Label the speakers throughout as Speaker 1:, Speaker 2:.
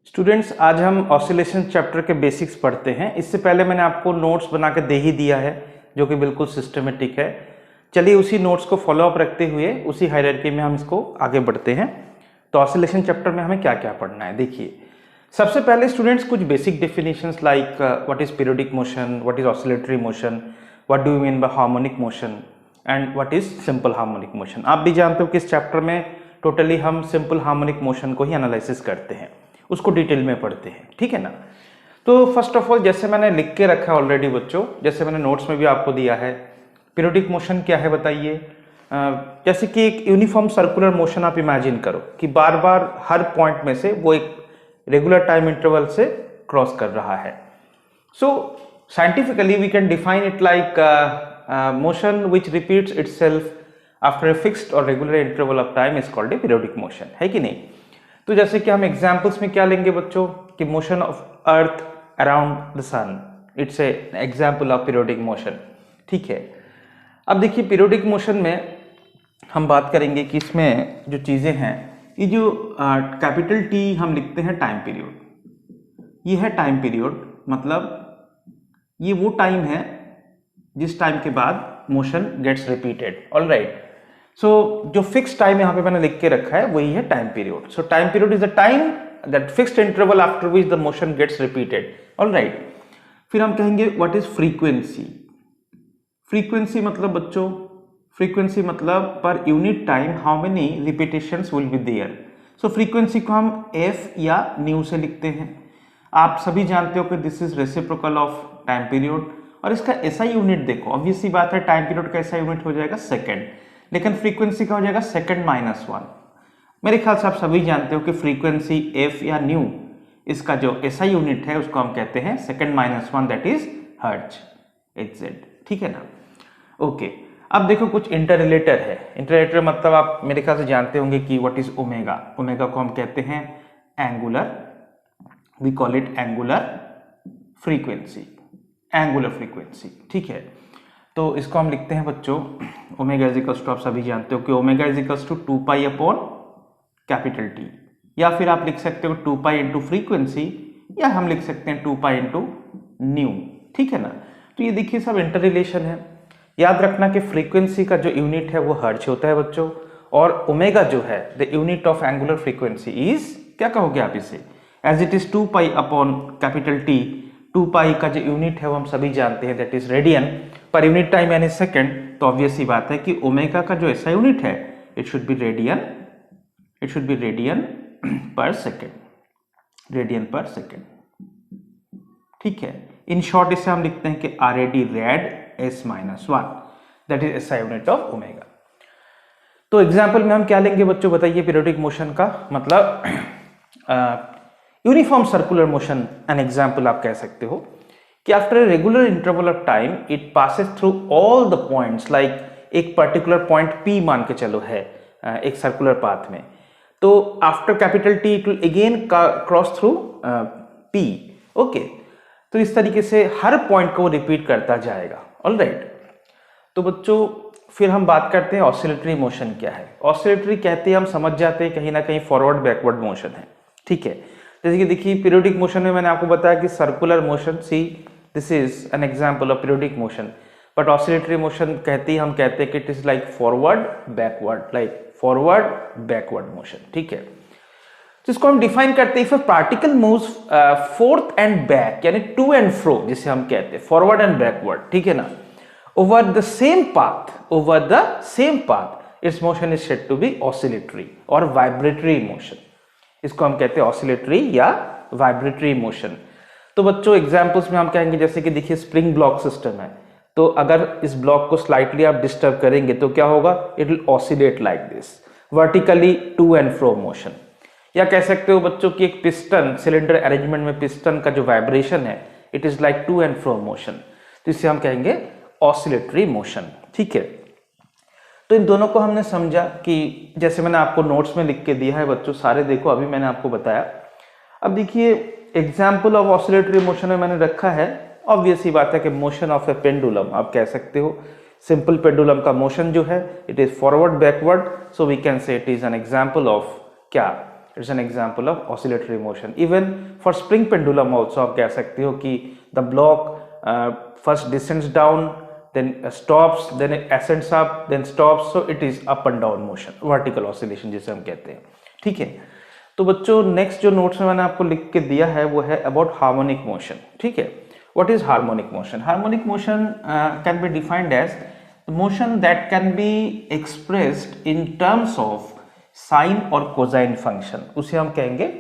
Speaker 1: Students, आज हम oscillation chapter के बेसिक्स पढ़ते हैं। इससे पहले मैंने आपको नोट्स बना के दे ही दिया है जो कि बिल्कुल सिस्टमेटिक है। चलिए उसी नोट्स को फॉलो अप रखते हुए उसी हायरार्की में हम इसको आगे बढ़ते हैं। तो ऑसिलेशन चैप्टर में हमें क्या क्या पढ़ना है, देखिए। सबसे पहले स्टूडेंट्स कुछ basic definitions like what is periodic motion, what is oscillatory motion, what do you mean by harmonic motion and what is simple harmonic motion. आप भी जानते हो कि इस चैप्टर में टोटली हम सिंपल हार्मोनिक मोशन को ही एनालिसिस करते हैं, उसको डिटेल में पढ़ते हैं, ठीक है ना। तो फर्स्ट ऑफ ऑल जैसे मैंने लिख के रखा है ऑलरेडी बच्चों, जैसे मैंने नोट्स में भी आपको दिया है, पीरियोडिक मोशन क्या है बताइए। जैसे कि एक यूनिफॉर्म सर्कुलर मोशन आप इमेजिन करो कि बार बार हर पॉइंट में से वो एक रेगुलर टाइम इंटरवल से क्रॉस कर रहा है। So scientifically we can define it like motion which repeats itself after a fixed और regular interval of time is called a periodic motion, है कि नहीं। तो जैसे कि हम एग्जाम्पल्स में क्या लेंगे बच्चों कि motion of earth around the sun, it's a example of periodic motion, ठीक है। अब देखिए पीरियोडिक मोशन में हम बात करेंगे कि इसमें जो चीज़ें हैं, ये जो कैपिटल टी हम लिखते हैं टाइम पीरियड, ये है टाइम पीरियड, मतलब ये वो टाइम है जिस टाइम के बाद मोशन गेट्स रिपीटेड, ऑलराइट। सो जो फिक्स टाइम यहाँ पे मैंने लिख के रखा है वही है time period. So time period is the time that fixed interval after which the motion gets repeated, alright. फिर हम कहेंगे व्हाट इज फ्रीक्वेंसी। फ्रीक्वेंसी मतलब बच्चों, फ्रीक्वेंसी मतलब per unit time how many repetitions will be there. So frequency को हम F या new से लिखते हैं। आप सभी जानते हो कि this is reciprocal of time period, और इसका ऐसा यूनिट देखो, ऑब्वियस सी बात है टाइम पीरियड का ऐसा यूनिट हो जाएगा सेकेंड, लेकिन फ्रीक्वेंसी का हो जाएगा सेकंड माइनस वन। मेरे ख्याल से आप सभी जानते हो कि फ्रीक्वेंसी एफ या न्यू, इसका जो ऐसा यूनिट है उसको हम कहते हैं second minus one, that is hertz, HZ, ठीक है ना। ओके, अब देखो कुछ इंटररिलेटर है। इंटररिलेटर मतलब आप मेरे ख्याल से जानते होंगे कि व्हाट इज ओमेगा। ओमेगा को हम कहते हैं angular, we call it angular frequency, angular frequency, ठीक है। तो इसको हम लिखते हैं बच्चों ओमेगा इज इक्वल्स टू, आप सभी जानते हो कि omega is equals to 2 pi upon capital T, या फिर आप लिख सकते हो 2 पाई इंटू फ्रीक्वेंसी, या हम लिख सकते हैं 2 पाई इंटू न्यू, ठीक है ना। तो ये देखिए सब इंटर रिलेशन है। याद रखना कि फ्रीक्वेंसी का जो यूनिट है वो हर्ट्ज होता है बच्चों, और ओमेगा जो है the unit of angular frequency is, क्या कहोगे आप इसे, as it is 2 pi upon capital T. 2 pi का जो यूनिट है वो हम सभी जानते हैं that is radian per unit time यानी सेकंड। तो ऑब्वियस सी बात है कि ओमेगा का जो ऐसा यूनिट है it should be radian, it should be radian per second, radian per second, ठीक है। इन शॉर्ट इसे हम लिखते हैं कि RAD, red S minus one, that is SI unit of omega. तो एग्जाम्पल में हम क्या लेंगे बच्चों बताइए पीरियोडिक मोशन का, मतलब uniform circular motion. An example आप कह सकते हो कि after a regular interval of time it passes through all the points, like एक पर्टिकुलर पॉइंट P मान के चलो है एक सर्कुलर पाथ में, तो after capital T it will again cross through P, okay. तो इस तरीके से हर पॉइंट को रिपीट करता जाएगा, ऑलराइट। तो बच्चों फिर हम बात करते हैं ऑसिलेटरी मोशन क्या है। ऑसिलेटरी कहते हैं, हम समझ जाते हैं कहीं ना कहीं फॉरवर्ड बैकवर्ड मोशन है, ठीक है। जैसे कि देखिए पीरियोडिक मोशन में मैंने आपको बताया कि circular motion, C this is an example of periodic motion, but oscillatory motion कहते ही हम कहते हैं कि it is like forward backward, like forward backward motion, ठीक है। तो इसको हम डिफाइन करते हैं, if a particle moves fourth and back, यानी टू एंड फ्रो जिसे हम कहते हैं फॉरवर्ड एंड बैकवर्ड, ठीक है ना, over the same path, over the same path, its motion is said to be oscillatory और वाइब्रेटरी मोशन। इसको हम कहते हैं ऑसिलेटरी या वाइब्रेटरी मोशन। तो बच्चों एग्जांपल्स में हम कहेंगे जैसे कि देखिए स्प्रिंग ब्लॉक सिस्टम है, तो अगर इस ब्लॉक को स्लाइटली आप डिस्टर्ब करेंगे तो क्या होगा, it will oscillate like this, vertically to and fro motion. या कह सकते हो बच्चों कि एक पिस्टन सिलेंडर अरेंजमेंट में पिस्टन का जो वाइब्रेशन है it is like to and fro motion, तो इसे हम कहेंगे ऑसिलेटरी मोशन, ठीक है। तो इन दोनों को हमने समझा कि जैसे मैंने आपको नोट्स में लिख के दिया है बच्चों, सारे देखो अभी मैंने आपको बताया। अब देखिए एग्जाम्पल ऑफ ऑसिलेटरी मोशन में मैंने रखा है, ऑब्वियस ही बात है कि मोशन ऑफ ए पेंडुलम आप कह सकते हो। सिंपल पेंडुलम का मोशन जो है it is forward backward, so we can say it is an example of क्या, it's an example of oscillatory motion. Even for spring pendulum also आप कह सकते हो कि the block first descends down, then stops, then it ascends up, then stops, so it is up and down motion, vertical oscillation जिसे हम कहते हैं। ठीक है, तो बच्चों नेक्स्ट जो नोट्स में मैंने आपको लिख के दिया है वो है अबाउट हार्मोनिक मोशन। ठीक है, what is harmonic motion? Harmonic motion can be defined as motion that can be expressed in terms of sine और कोसाइन फंक्शन, उसे हम कहेंगे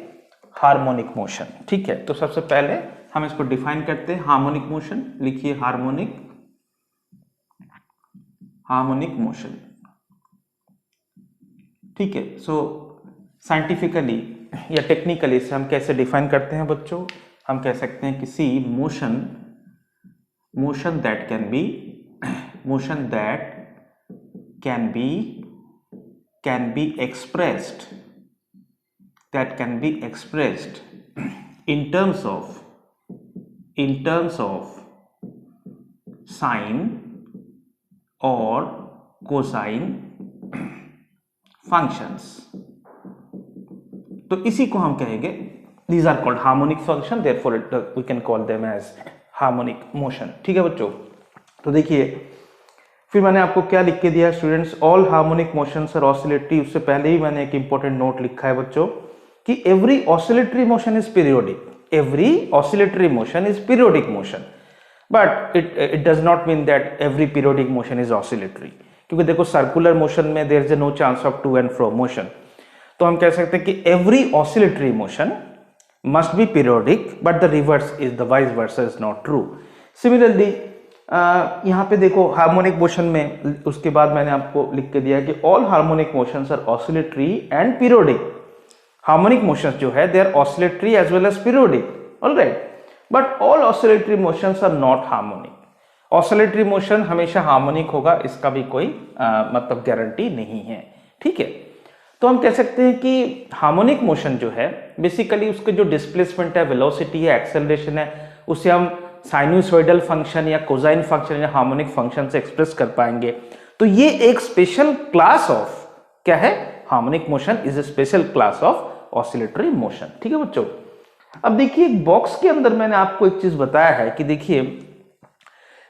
Speaker 1: हार्मोनिक मोशन। ठीक है, तो सबसे पहले हम इसको डिफाइन करते हैं। हार्मोनिक मोशन लिखिए, हार्मोनिक मोशन। ठीक है, सो साइंटिफिकली या टेक्निकली इसे हम कैसे डिफाइन करते हैं बच्चों? हम कह सकते हैं किसी motion that can be expressed in terms of sine और कोसाइन फंक्शंस। तो इसी को हम कहेंगे these are called harmonic function, therefore we can call them as harmonic motion। ठीक है बच्चों, तो देखिए फिर मैंने आपको क्या लिख के दिया students, all harmonic motions are oscillatory. उससे पहले ही मैंने एक इंपॉर्टेंट नोट लिखा है बच्चों कि every oscillatory motion is periodic, every oscillatory motion is periodic motion, but it does not mean that every periodic motion is oscillatory, क्योंकि देखो सर्कुलर मोशन में there is no chance of to and fro motion। तो हम कह सकते हैं कि every oscillatory motion must be periodic, but the reverse is the vice versa is not true। Similarly यहाँ पे देखो हार्मोनिक मोशन में उसके बाद मैंने आपको लिख के दिया कि all harmonic motions are oscillatory and periodic। Harmonic motions जो है they are oscillatory as well as periodic, alright, but all oscillatory motions are not harmonic. Oscillatory motion हमेशा हार्मोनिक होगा, इसका भी कोई मतलब गारंटी नहीं है। ठीक है, तो हम कह सकते हैं कि हार्मोनिक मोशन जो है बेसिकली उसके जो डिस्प्लेसमेंट है, वेलोसिटी है, एक्सेलरेशन है, उसे हम साइनोसॉइडल फंक्शन या कोसाइन फंक्शन या हार्मोनिक फंक्शन से एक्सप्रेस कर पाएंगे। तो ये एक स्पेशल क्लास ऑफ क्या है, harmonic motion is a special class of oscillatory motion. ठीक है बच्चों, अब देखिए एक बॉक्स के अंदर मैंने आपको एक चीज बताया है कि देखिए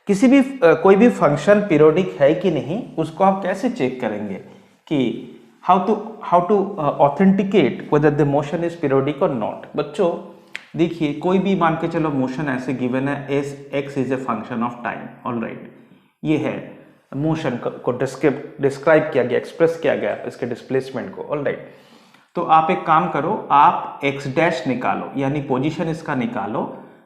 Speaker 1: किसी भी कोई भी फंक्शन पीरियोडिक है कि नहीं, उसको आप कैसे चेक करेंगे कि how to authenticate whether the motion is periodic और नॉट। बच्चों देखिए कोई भी मान के चलो मोशन ऐसे गिवन है S x is a function of time, alright, ये है मोशन को डिस्क्राइब किया गया, एक्सप्रेस किया गया इसके डिस्प्लेसमेंट को, ऑलराइट। तो आप एक काम करो, आप एक्स डैश निकालो यानी पोजीशन इसका निकालो,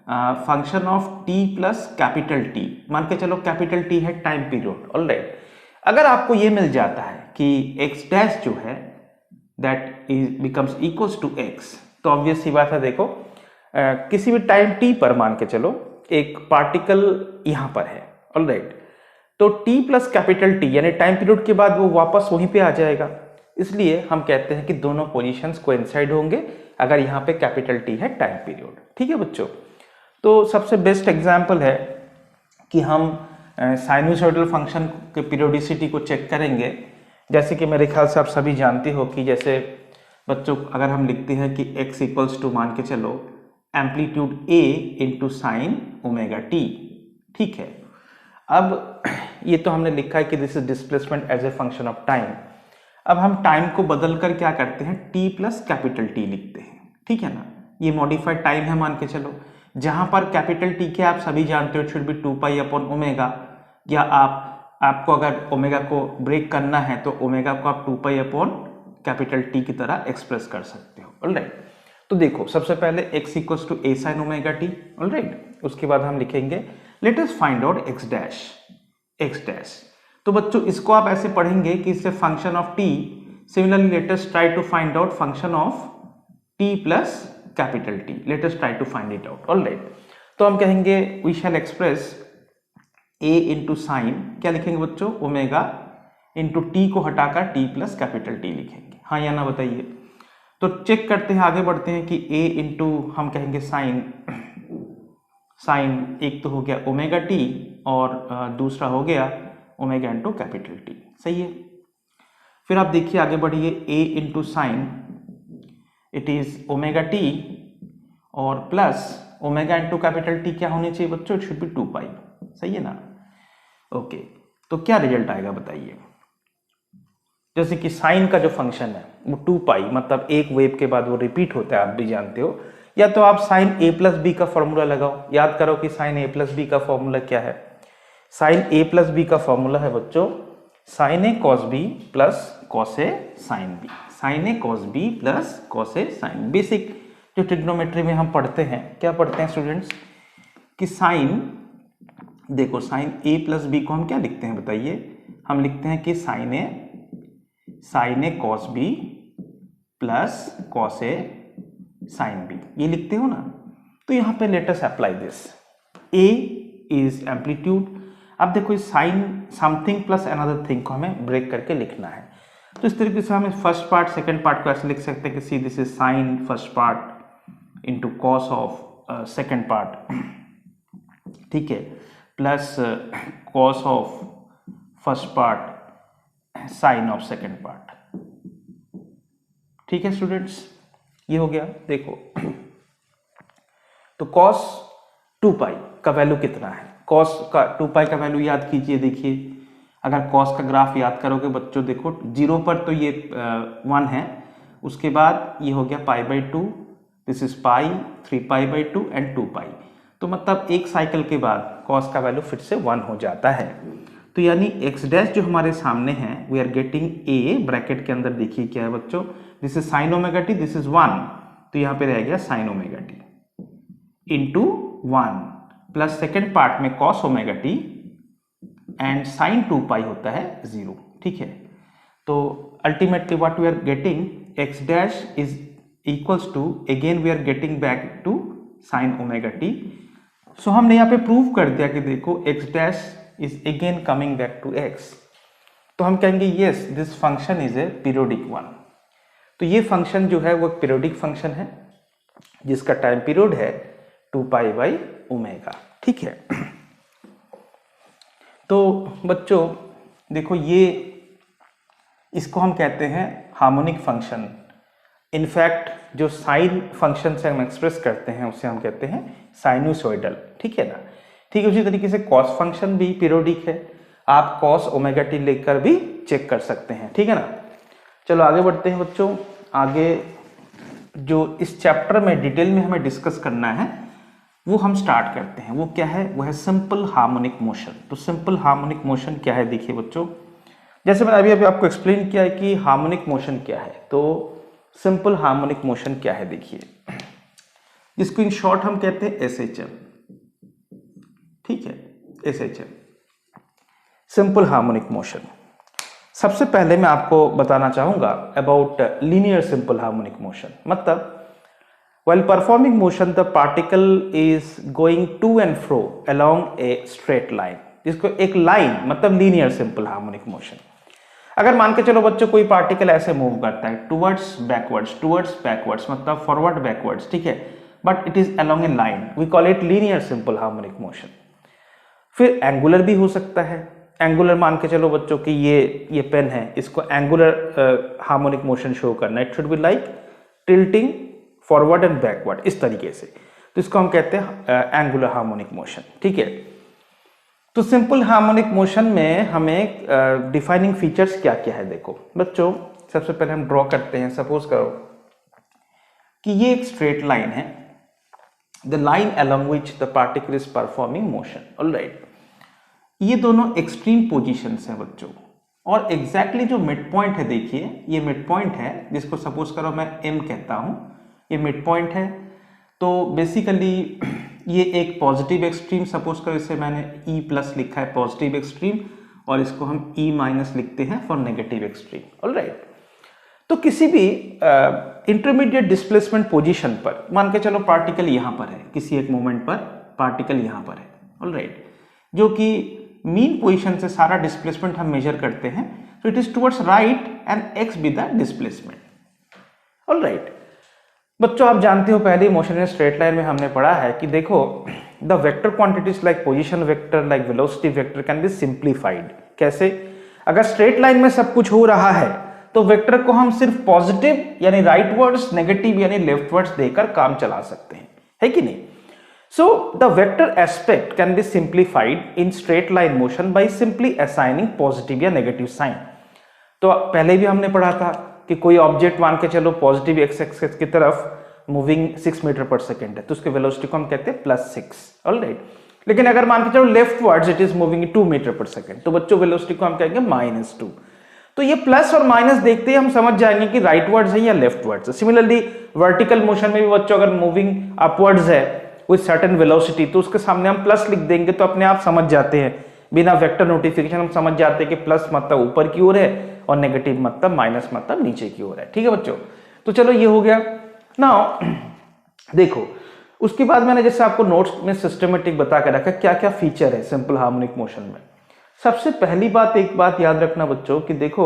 Speaker 1: function of T plus capital T, मान के चलो कैपिटल टी है टाइम पीरियड, ऑलराइट। अगर आपको ये मिल जाता है कि एक्स डैश जो है that is becomes equals to x, तो ऑब्वियस सी बात है, देखो किसी भी टाइम टी पर मान के चलो एक पार्टिकल यहां पर है, ऑलराइट, तो टी प्लस कैपिटल टी यानी टाइम पीरियड के बाद वो वापस वहीं पे आ जाएगा, इसलिए हम कहते हैं कि दोनों पोजीशंस कोइंसाइड होंगे अगर यहाँ पे कैपिटल टी है टाइम पीरियड। ठीक है बच्चों, तो सबसे बेस्ट एग्जांपल है कि हम साइनोसॉइडल फंक्शन के पीरियोडिसिटी को चेक करेंगे। जैसे कि मेरे ख्याल से आप सभी जानते हो कि जैसे बच्चों अगर हम लिखते हैं कि x इक्वल्स टू मान के चलो amplitude a into sine omega t. ठीक है, अब ये तो हमने लिखा है कि this is displacement as a function of time. अब हम टाइम को बदलकर क्या करते हैं, t प्लस कैपिटल टी लिखते हैं। ठीक है ना, ये मॉडिफाइड टाइम है मान के चलो, जहां पर कैपिटल टी के आप सभी जानते हो it should B 2 pi upon omega, या आपको अगर ओमेगा को ब्रेक करना है तो ओमेगा को आप 2 पाई अपॉन कैपिटल टी की तरह एक्सप्रेस कर सकते हो, ऑलराइट। तो देखो सबसे पहले x equals to a sine omega t, alright, उसके बाद हम लिखेंगे let us find out x dash. तो बच्चों इसको आप ऐसे पढ़ेंगे कि इससे function of t, similarly let us try to find out function of t plus capital T, let us try to find it out, alright. तो हम कहेंगे we shall express a into sine, क्या लिखेंगे बच्चों, ओमेगा इंटू टी को हटाकर t plus capital T लिखेंगे, हाँ या ना बताइए। तो चेक करते हैं, आगे बढ़ते हैं कि a इंटू हम कहेंगे साइन एक तो हो गया ओमेगा टी और दूसरा हो गया ओमेगा इंटू कैपिटल टी, सही है। फिर आप देखिए आगे बढ़िए, a into sine it is omega T और plus omega into capital T क्या होनी चाहिए बच्चों, इट शुड बी 2 पाई, सही है ना। ओके, तो क्या रिजल्ट आएगा बताइए। जैसे कि साइन का जो फंक्शन है वो 2 पाई, मतलब एक वेव के बाद वो रिपीट होता है, आप भी जानते हो। या तो आप साइन ए प्लस बी का फॉर्मूला लगाओ, याद करो कि साइन ए प्लस बी का फॉर्मूला क्या है। साइन ए प्लस बी का फॉर्मूला है बच्चों sign a cos b plus cos a sine B, sign a cos b plus cos a sign. Basic जो ट्रिग्नोमेट्री में हम पढ़ते हैं, क्या पढ़ते हैं स्टूडेंट्स, कि साइन, देखो साइन ए प्लस बी को हम क्या लिखते हैं बताइए, हम लिखते हैं कि sine a cos b plus cos a sine b, ये लिखते हो ना। तो यहां पे let us apply this, a is amplitude. अब देखो इस sine something plus another thing को हमें ब्रेक करके लिखना है, तो इस तरीके से हम फर्स्ट पार्ट सेकंड पार्ट को ऐसे लिख सकते हैं कि see this is sine first part into cos of second part, ठीक है, plus cos of first part sine of second part. ठीक है स्टूडेंट्स, ये हो गया। देखो तो कॉस 2 पाई का वैल्यू कितना है, कॉस का 2 पाई का वैल्यू याद कीजिए। देखिए अगर कॉस का ग्राफ याद करोगे बच्चों, देखो 0 पर तो ये 1 है, उसके बाद ये हो गया pi by 2, this is pi, 3 pi by 2 and 2 पाई। तो मतलब एक साइकिल के बाद कॉस का वैल्यू फिर से 1 हो जाता है। तो यानी एक्स डैश जो हमारे सामने है, we are getting a, bracket के अंदर देखिए क्या है बच्चों, this is sine omega T, this is 1, तो यहाँ पे रह गया sine omega T into 1 plus second part में cos omega T and sine 2 pi होता है 0। ठीक है, तो ultimately what we are getting, X dash is equals to, again we are getting back to sine omega T. सो हमने यहाँ पे prove कर दिया कि देखो x dash is again coming back to x, तो हम कहेंगे yes this function is a periodic one. तो ये फंक्शन जो है वो एक पीरियोडिक फंक्शन है जिसका टाइम पीरियड है 2 पाई बाई ओमेगा। ठीक है, तो बच्चों देखो ये, इसको हम कहते हैं हार्मोनिक फंक्शन। इनफैक्ट जो साइन फंक्शन से हम एक्सप्रेस करते हैं उसे हम कहते हैं साइनोसॉइडल। ठीक है ना, ठीक है। उसी तरीके से कॉस फंक्शन भी पीरियोडिक है, आप कॉस ओमेगा टी लेकर भी चेक कर सकते हैं। ठीक है ना, चलो आगे बढ़ते हैं बच्चों। आगे जो इस चैप्टर में डिटेल में हमें डिस्कस करना है वो हम स्टार्ट करते हैं। वो क्या है, वो है सिंपल हार्मोनिक मोशन। तो सिंपल हार्मोनिक मोशन क्या है, देखिए बच्चों, जैसे मैंने अभी आपको एक्सप्लेन किया है कि हार्मोनिक मोशन क्या है, तो सिंपल हार्मोनिक मोशन क्या है, देखिए जिसको इन शॉर्ट हम कहते हैं एसएचएम। ठीक है, एसएचएम, सिंपल हार्मोनिक मोशन। सबसे पहले मैं आपको बताना चाहूंगा about linear simple harmonic motion. मतलब while performing motion the particle is going to and fro along a straight line, जिसको एक लाइन मतलब लीनियर सिंपल हार्मोनिक मोशन। अगर मान के चलो बच्चों कोई पार्टिकल ऐसे मूव करता है टुवर्ड्स बैकवर्ड्स मतलब फॉरवर्ड बैकवर्ड्स, ठीक है, but it is along a line, we call it linear simple harmonic motion. फिर एंगुलर भी हो सकता है। एंगुलर मान के चलो बच्चों कि ये पेन है, इसको एंगुलर हार्मोनिक मोशन शो करना, it should be like tilting forward and backward, इस तरीके से, तो इसको हम कहते हैं एंगुलर हार्मोनिक मोशन। ठीक है, तो सिंपल हार्मोनिक मोशन में हमें डिफाइनिंग फीचर्स क्या क्या है, देखो बच्चों सबसे पहले हम ड्रॉ करते हैं। सपोज करो कि ये एक स्ट्रेट लाइन है, the line along which the particle is performing motion, alright. ये दोनों एक्सट्रीम पोजीशंस हैं बच्चों, और एग्जैक्टली जो मिड पॉइंट है, देखिए ये मिड पॉइंट है जिसको सपोज करो मैं m कहता हूं, ये मिड पॉइंट है। तो बेसिकली ये एक पॉजिटिव एक्सट्रीम, सपोज करो इसे मैंने E प्लस लिखा है पॉजिटिव एक्सट्रीम, और इसको हम E माइनस लिखते हैं फॉर नेगेटिव एक्सट्रीम, ऑलराइट। तो किसी भी इंटरमीडिएट डिस्प्लेसमेंट पोजीशन पर मान के चलो पार्टिकल यहाँ पर है, किसी एक मोमेंट पर पार्टिकल यहाँ पर है, ऑलराइट, जो कि मीन पोजीशन से सारा डिस्प्लेसमेंट हम मेजर करते हैं, तो it is towards right and x be the displacement, alright. बच्चों आप जानते हो पहले मोशन इन स्ट्रेट लाइन में हमने पढ़ा है कि देखो the vector quantities like position vector like velocity vector can be simplified. कैसे, अगर स्ट्रेट लाइन में सब कुछ हो रहा है तो वेक्टर को हम सिर्फ पॉजिटिव यानी राइटवर्ड्स, नेगेटिव यानी लेफ्टवर्ड्स देकर काम चला सकते हैं, है कि नहीं। So the vector aspect can be simplified in straight line motion by simply assigning positive या नेगेटिव साइन। तो पहले भी हमने पढ़ा था कि कोई ऑब्जेक्ट मान के चलो पॉजिटिव एक्स एक्सिस की तरफ मूविंग 6 मीटर पर सेकेंड है, तो उसके वेलोसिटी को हम कहते हैं +6, ऑलराइट। लेकिन अगर मान के चलो लेफ्टवर्ड्स इट इज मूविंग 2 मीटर पर सेकेंड, तो बच्चों वेलोसिटी को हम कहेंगे -2। तो ये प्लस और माइनस देखते ही हम समझ जाएंगे कि राइटवर्ड्स है या लेफ्टवर्ड्स है। सिमिलरली वर्टिकल मोशन में भी बच्चों अगर मूविंग अपवर्ड्स है विद सर्टेन वेलोसिटी, तो उसके सामने हम प्लस लिख देंगे, तो अपने आप समझ जाते हैं, बिना वेक्टर नोटिफिकेशन हम समझ जाते हैं कि प्लस मतलब ऊपर की ओर है और नेगेटिव मतलब माइनस मतलब नीचे की ओर है। ठीक है बच्चों, तो चलो ये हो गया। नाउ देखो, उसके बाद मैंने जैसे आपको नोट्स में सिस्टमेटिक बता के रखा क्या क्या फीचर है सिंपल हार्मोनिक मोशन में। सबसे पहली बात, एक बात याद रखना बच्चों कि देखो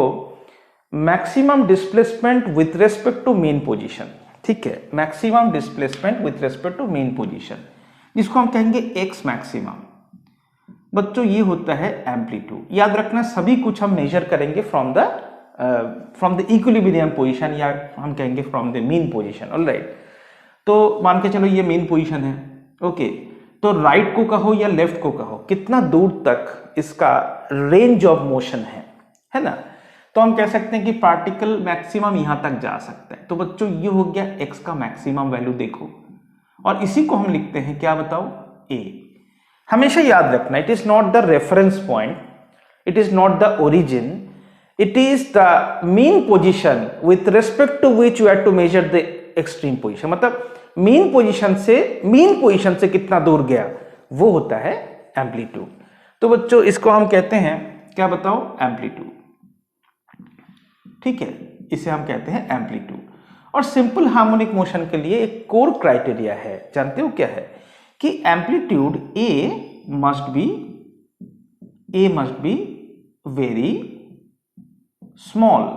Speaker 1: maximum displacement with respect to mean position, ठीक है, maximum displacement with respect to mean position, जिसको हम कहेंगे एक्स मैक्सिमम। बच्चों ये होता है एम्पलीट्यूड। याद रखना सभी कुछ हम मेजर करेंगे फ्रॉम द इक्विलिब्रियम पोजीशन, या हम कहेंगे from the mean position, alright. तो मान के चलो ये मीन पोजीशन है, ओके, तो राइट को कहो या लेफ्ट को कहो, कितना दूर तक इसका रेंज ऑफ मोशन है ना। तो हम कह सकते हैं कि पार्टिकल मैक्सिमम यहां तक जा सकता है। तो बच्चों ये हो गया एक्स का मैक्सिमम वैल्यू, देखो, और इसी को हम लिखते हैं क्या बताओ, ए। हमेशा याद रखना it is not the reference point, it is not the origin, it is the mean position with respect to which you have to measure the extreme position. मतलब मीन पोजीशन से कितना दूर गया वो होता है एम्पलीट्यूड। तो बच्चों इसको हम कहते हैं क्या बताओ, एम्पलीट्यूड, ठीक है, इसे हम कहते हैं एम्पलीट्यूड। और सिंपल हार्मोनिक मोशन के लिए एक कोर क्राइटेरिया है, जानते हो क्या है, कि amplitude A must be very small.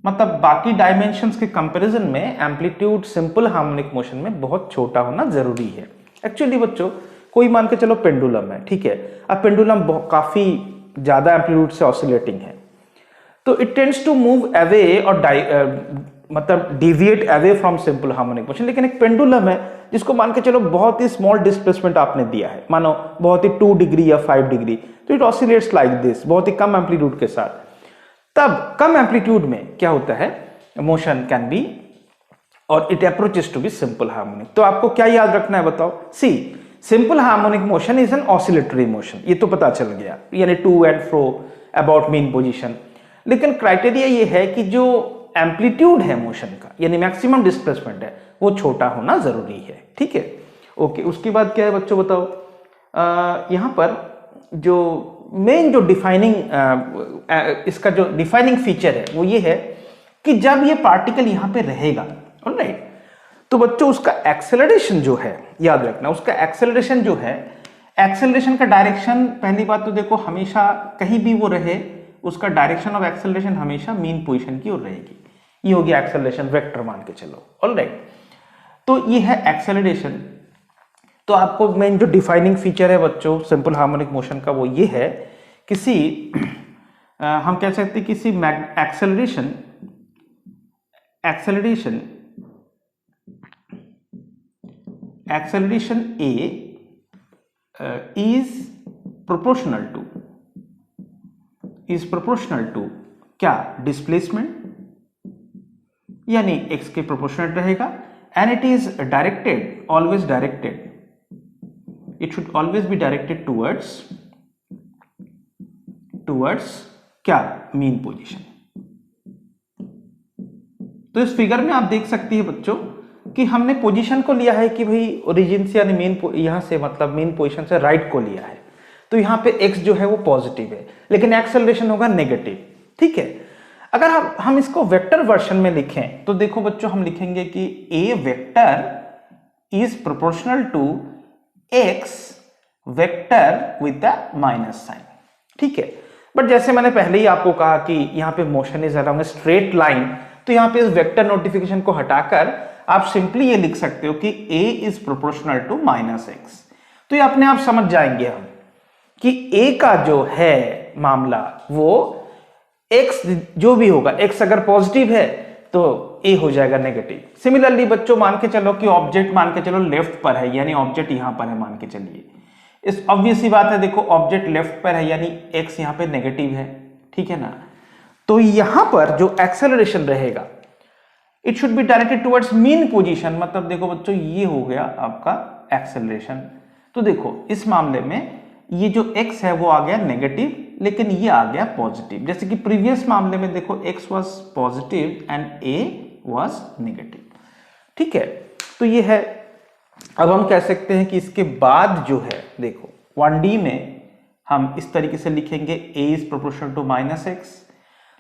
Speaker 1: मतलब बाकी डायमेंशंस के कंपैरिजन में एम्पलीट्यूड सिंपल हार्मोनिक मोशन में बहुत छोटा होना जरूरी है। एक्चुअली बच्चों कोई मान के चलो पेंडुलम है, ठीक है, अब पेंडुलम काफी ज्यादा एम्पलीट्यूड से ऑसिलेटिंग है, तो it tends to move away और मतलब deviate away from simple harmonic motion. लेकिन एक पेंडुलम है जिसको मान के चलो बहुत ही स्मॉल डिस्प्लेसमेंट आपने दिया है, मानो बहुत ही 2 डिग्री या 5 डिग्री, तो इट ऑसिलेट्स लाइक दिस, बहुत ही कम एम्पलीट्यूड के साथ। तब कम एम्पलीट्यूड में क्या होता है, मोशन कैन बी और it approaches to be simple harmonic. तो आपको क्या याद रखना है बताओ, see simple harmonic motion is an oscillatory motion, ये तो पता चल गया, यानी to and fro about mean position. लेकिन क्राइटेरिया ये है कि जो एम्पलीट्यूड है मोशन का, यानी मैक्सिमम डिस्प्लेसमेंट है, वो छोटा होना जरूरी है, ठीक है, ओके। उसके बाद क्या है बच्चों बताओ, यहां पर जो मेन जो डिफाइनिंग इसका जो डिफाइनिंग फीचर है वो ये है कि जब ये पार्टिकल यहां पे रहेगा, ऑलराइट, तो बच्चों उसका एक्सेलरेशन जो है, याद रखना उसका एक्सेलरेशन जो है, एक्सेलरेशन का डायरेक्शन, पहली बात तो देखो हमेशा कहीं भी वो रहे उसका डायरेक्शन ऑफ एक्सेलरेशन हमेशा मीन पोजीशन की ओर रहेगी। ये हो गया एक्सेलरेशन वेक्टर मान के चलो, ऑलराइट। तो ये है एक्सेलरेशन। तो आपको मेन जो डिफाइनिंग फीचर है बच्चों सिंपल हार्मोनिक मोशन का वो ये है, किसी हम कह सकते हैं किसी acceleration a is proportional to क्या, डिस्प्लेसमेंट, यानी x के प्रोपोर्शनल रहेगा, and it is directed, always directed, it should always be directed towards क्या, मीन पोजीशन। तो इस फिगर में आप देख सकती है बच्चों कि हमने पोजीशन को लिया है कि भाई ओरिजिन से यानी यहां से मतलब मीन पोजीशन से राइट को लिया है, तो यहां पे x जो है वो पॉजिटिव है, लेकिन एक्सेलरेशन होगा नेगेटिव, ठीक है। अगर हम इसको वेक्टर वर्जन में लिखें तो देखो बच्चों हम लिखेंगे कि a vector is proportional to x vector with the minus sign, ठीक है। बट जैसे मैंने पहले ही आपको कहा कि यहाँ पे motion is along a straight line, तो यहाँ पे इस वेक्टर नोटिफिकेशन को हटाकर आप सिंपली ये लिख सकते हो कि a is proportional to -x। तो ये अपने आप समझ जाएंगे हम कि a का जो है मामला वो x जो भी होगा, x अगर पॉजिटिव है तो a हो जाएगा नेगेटिव। सिमिलरली बच्चों मान के चलो कि ऑब्जेक्ट मान के चलो लेफ्ट पर है, यानी ऑब्जेक्ट यहां पर है मान के चलिए, इस ऑब्वियस सी बात है, देखो ऑब्जेक्ट लेफ्ट पर है यानी x यहां पे नेगेटिव है, ठीक है ना। तो यहां पर जो एक्सेलरेशन रहेगा it should be directed towards mean position, मतलब देखो बच्चों ये हो गया आपका एक्सेलरेशन। तो देखो इस मामले में ये जो x है वो आ गया नेगेटिव, लेकिन ये आ गया पॉजिटिव, जैसे कि प्रीवियस मामले में देखो x was positive and a was negative, ठीक है। तो ये है। अब हम कह सकते हैं कि इसके बाद जो है देखो 1D में हम इस तरीके से लिखेंगे a is proportional to -x।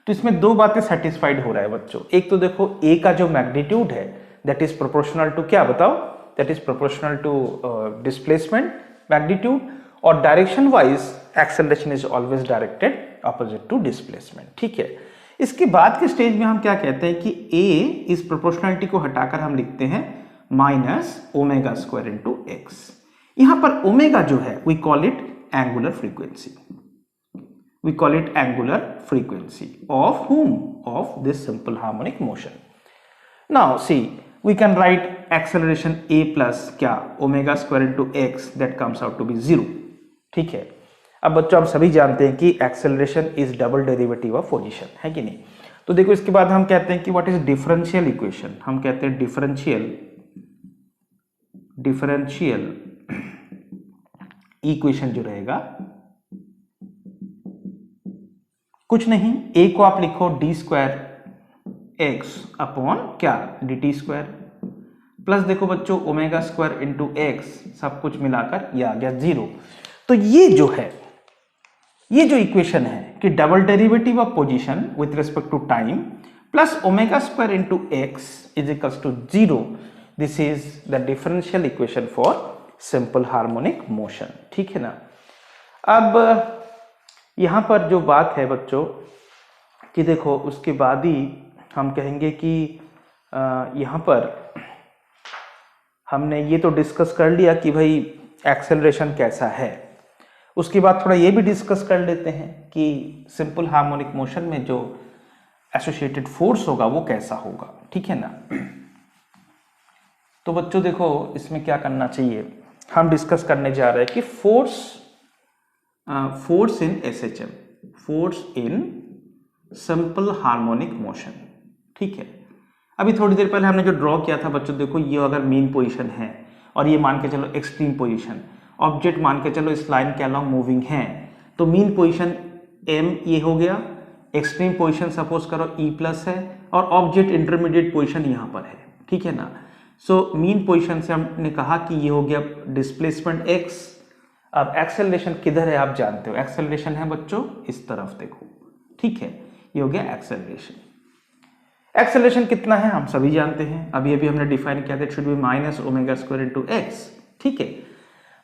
Speaker 1: तो इसमें दो बातें सेटिस्फाइड हो रहा है बच्चों, एक तो देखो a का जो मैग्नीट्यूड है दैट इज प्रोपोर्शनल टू क्या बताओ, that is proportional to displacement magnitude, और direction wise acceleration is always directed opposite to displacement, ठीक है। इसके बाद के स्टेज में हम क्या कहते हैं कि a इस प्रोपोर्शनलिटी को हटाकर हम लिखते हैं -ω² इंटू x। यहां पर ओमेगा जो है we call it angular frequency, we call it angular frequency of whom, of this simple harmonic motion. Now see, we can write acceleration a plus क्या ω² into x that comes out to be 0, ठीक है। अब बच्चों हम सभी जानते हैं कि acceleration is double derivative of position, है कि नहीं। तो देखो इसके बाद हम कहते हैं कि what is differential equation, हम कहते हैं differential equation जो रहेगा कुछ नहीं, a को आप लिखो d² x अपॉन क्या dt² प्लस देखो बच्चों ω² इंटू x, सब कुछ मिलाकर ये आ गया 0। तो ये जो है, ये जो इक्वेशन है कि double derivative of position with respect to time plus ω² into x is equals to 0, this is the differential equation for simple harmonic motion, ठीक है ना। अब यहां पर जो बात है बच्चों कि देखो उसके बाद ही हम कहेंगे कि यहां पर हमने ये तो डिस्कस कर लिया कि भाई एक्सेलरेशन कैसा है, उसके बाद थोड़ा ये भी डिस्कस कर लेते हैं कि सिंपल हार्मोनिक मोशन में जो एसोसिएटेड फोर्स होगा वो कैसा होगा, ठीक है ना। तो बच्चों देखो इसमें क्या करना चाहिए, हम डिस्कस करने जा रहे हैं कि force in SHM, force in simple harmonic motion, ठीक है। अभी थोड़ी देर पहले हमने जो ड्रॉ किया था बच्चों, देखो ये अगर मीन पोजीशन है और ये मान के चलो एक्सट्रीम पोजीशन, ऑब्जेक्ट मान के चलो इस लाइन के अलोंग मूविंग है, तो मीन पोजीशन m ये हो गया, एक्सट्रीम पोजीशन सपोज करो E प्लस है, और ऑब्जेक्ट इंटरमीडिएट पोजीशन यहाँ पर है, ठीक है ना। सो मीन पोजीशन से हमने कहा कि ये हो गया डिस्प्लेसमेंट x। अब एक्सेलरेशन किधर है आप जानते हो, एक्सेलरेशन है बच्चों इस तरफ देखो, ठीक है, ये हो गया एक्सेलरेशन। एक्सेलरेशन कितना है हम सभी जानते हैं, अभी अभी हमने डिफाइन किया था, it should be -ω² into x, ठीक है।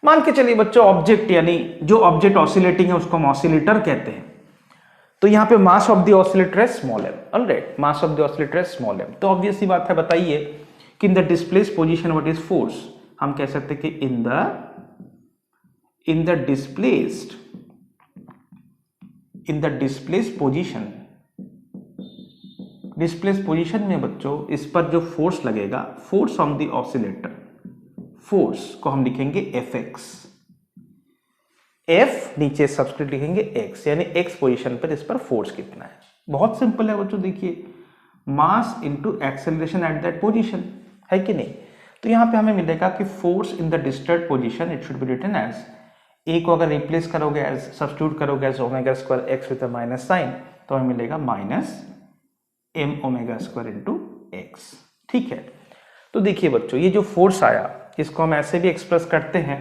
Speaker 1: मान के चलिए बच्चों ऑब्जेक्ट, यानी जो ऑब्जेक्ट ऑसिलेटिंग है उसको हम ऑसिलेटर कहते हैं, तो यहाँ पे मास ऑफ द ऑसिलेटर है small m, alright, mass of the oscillator है स्मॉल m। तो ऑब्वियस सी बात है, बताइए कि in the displaced position what is force, हम कह सकते हैं कि इन द डिस्प्लेस्ड पोजीशन में बच्चों इस पर जो फोर्स लगेगा, force on the oscillator, force को हम लिखेंगे Fx, F नीचे सब्सक्रिप्ट लिखेंगे x, यानी x पोजीशन पर इस पर फोर्स कितना है। बहुत सिंपल है बच्चों, देखिए mass into acceleration at that position, है कि नहीं। तो यहाँ पे हमें मिलेगा कि force in the disturb position it should be written as, a को अगर रिप्लेस करोगे एज सब्स्टिट्यूट करोगे as ω² x with a minus sign, तो हमें मिलेगा -mω² इंटू x, ठीक है। तो देखिए बच्चों ये जो फोर्स आया इसको हम ऐसे भी एक्सप्रेस करते हैं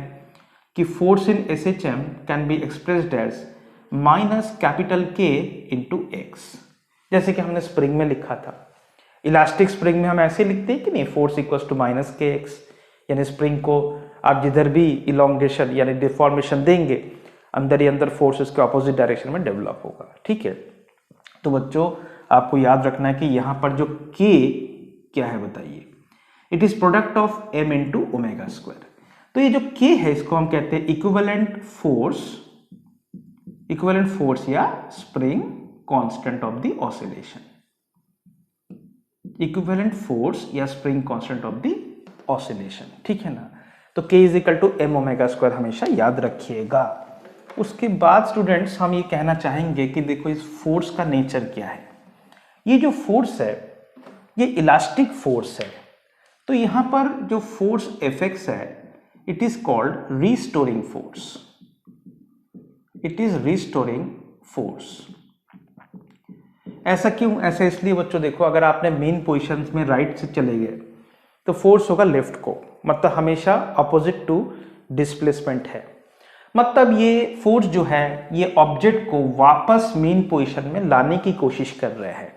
Speaker 1: कि force in SHM can be expressed as -K into x, जैसे कि हमने स्प्रिंग में लिखा था। इलास्टिक स्प्रिंग में हम ऐसे लिखते हैं कि नहीं, फोर्स इक्वल्स टू -kx, यानी स्प्रिंग को आप जिधर भी इलोंगेशन यानी डिफॉर्मेशन देंगे अंदर ही अंदर फोर्स उसके ऑपोजिट डायरेक्शन में डेवलप होगा, ठीक है। तो बच्चों आपको याद रखना है कि यहां पर जो k क्या है बताइए, it is product of m into ω²। तो ये जो k है इसको हम कहते हैं इक्विवेलेंट फोर्स या spring constant of the oscillation, equivalent force या spring constant of the oscillation, ठीक है ना। तो K is equal to M omega square हमेशा याद रखिएगा। उसके बाद स्टूडेंट्स हम ये कहना चाहेंगे कि देखो इस फोर्स का नेचर क्या है। ये जो फोर्स है ये इलास्टिक फोर्स है, तो यहां पर जो फोर्स Fx है it is called restoring force, it is restoring force. ऐसा क्यों? ऐसा इसलिए बच्चों, देखो अगर आपने मेन पोजीशन में राइट से चले गए तो फोर्स होगा लेफ्ट को, मतलब हमेशा अपोजिट टू डिस्प्लेसमेंट है। मतलब ये फोर्स जो है ये ऑब्जेक्ट को वापस मेन पोजीशन में लाने की कोशिश कर रहे हैं।